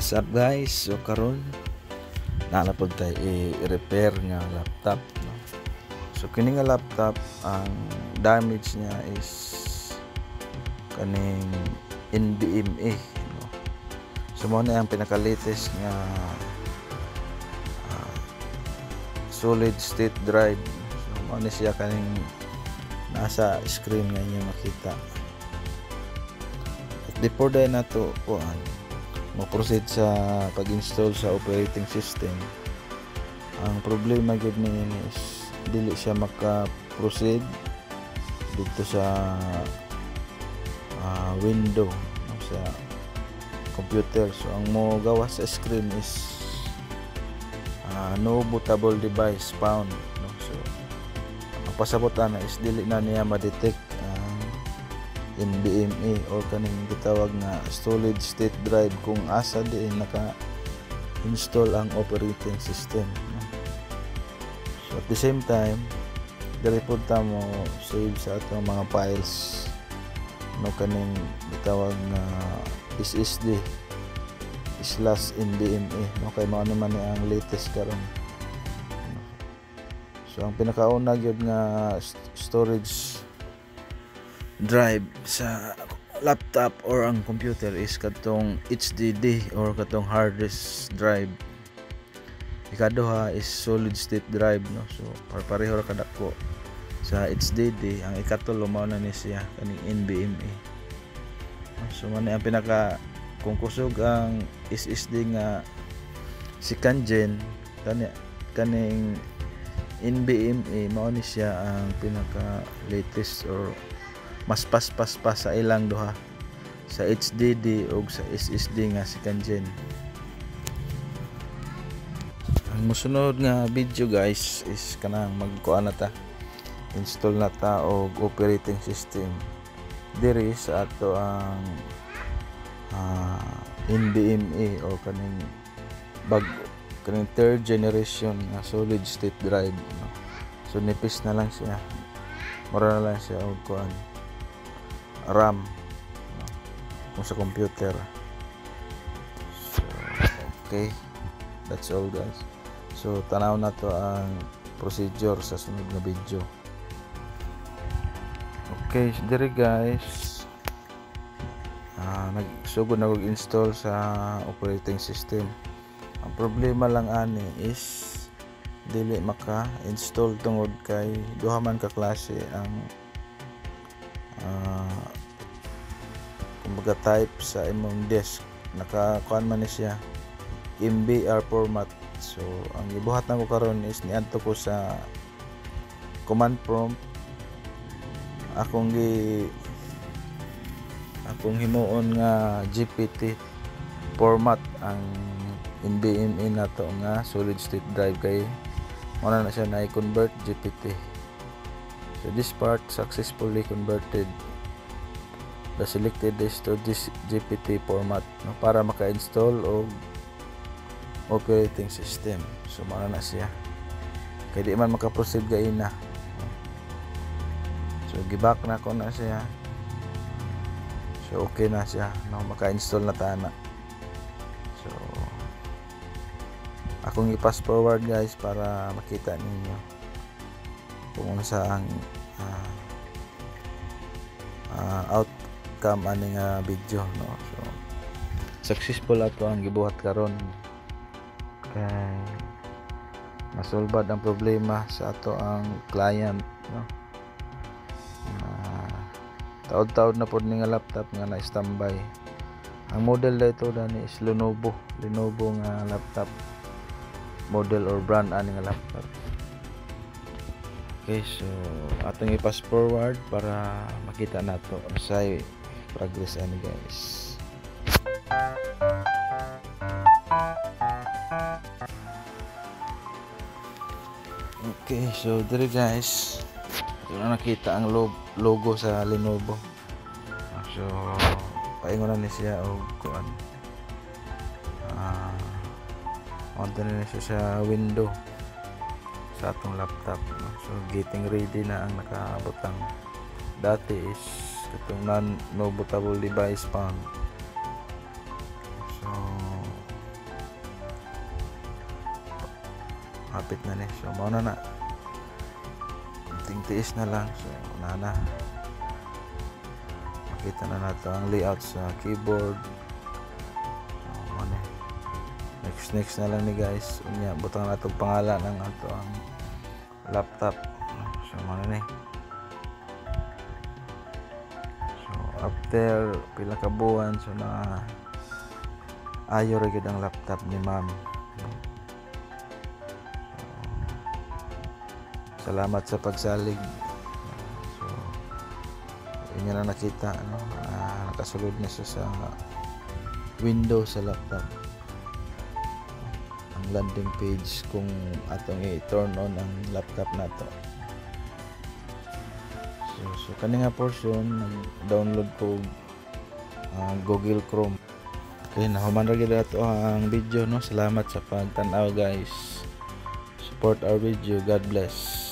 What's up guys? So karon nalapod tayo i-repair nga laptop, no? So kini nga laptop ang damage niya is kaning NVMe, no? So mo na ang pinaka-latest nga solid state drive. So mo na siya kaning nasa screen nga inyo makita. At before day na to mo-proceed sa pag-install sa operating system, ang problema gid ni is dili siya maka-proceed dito sa window, no, sa computer. So ang mo gawa sa screen is no bootable device found, no? So ang pasabutan na is dili na niya ma-detect NVMe or kaning gitawag nga solid state drive kung asa diin naka-install ang operating system, no? So at the same time, dili pud ta mo save sa atong mga files, no, kaning gitawag nga SSD /NVMe, no, kay mao naman ang latest karon. So ang pinakauna gyud nga storage drive sa laptop or ang computer is katong HDD or katong hard disk drive. Ikaduha is solid state drive, no? So pareho ra kadako sa HDD. Ang ikatulo mao na ni siya kaning NVMe. So man ang pinaka kung kusog ang SSD nga second gen kaning NVMe mao ni siya ang pinaka latest or mas paspas pa sa ilang duha, sa HDD o sa SSD nga second gen. Ang mosunod nga video guys is kanang magkuan na ta, install na ta og operating system diri sa ato ang NVMe o kaning third generation nga solid state drive, no? So nipis na lang siya, mura na lang siya og kuan RAM, no, kung sa computer. So okay, that's all guys. So tanaw na to ang procedure sa sunod na video. Okay, dire guys, nagsugod na install sa operating system. Ang problema lang ani is dili maka-install tungod kay duha man ka klase ang kumbaga type sa imong disk. Nakakuan man ni siya MBR format. So ang gibuhat nako karon is niadto ko sa command prompt, akong himuon nga GPT format ang NVMe nato nga solid state drive kay muna na siya na i-convert GPT. So this part successfully converted the selected disk to this GPT format, no, para maka-install og operating system. So muna na siya kay di man maka-proceed gaina, no? So giback na ko na siya. So okay na siya, no, maka-install na tana. So akong i-pass forward guys para makita ninyo kung saan outcome aning video, no. So successful ato ang gibuhat karon kay masolbad ang problema sa ato ang client, no. Taod-taod na pod ni nga laptop nga na standby. Ang model dito dani is Lenovo nga laptop model or brand ani nga laptop. Okay, so atong i-pass forward para makita nato sa progress ani guys. Okay, so dire guys, ito na nakita ang logo sa Lenovo. So paingon na ni siya og kuan on na siya sa window sa atong laptop, no? So getting ready na ang nakabutang. Dati is itong no bootable device found. So hapit na ni. So mao na tiis na lang. So na makita na nato ang layout sa keyboard. So mao na. Next na lang ni guys. Unya butang nato pangalan ng ato ang laptop. So mao na ni. So after pila ka buwan, so na ayo ra gyud ang laptop ni ma'am. Salamat sa pagsalig. So inyo na nakita nakasulod na siya sa window sa laptop. Ang landing page kung atong i-turn on ang laptop nato. So kani nga portion download ko Google Chrome. Okay, nahuman ra gyud ato ang video no. Salamat sa pagtan-aw guys. Support our video. God bless.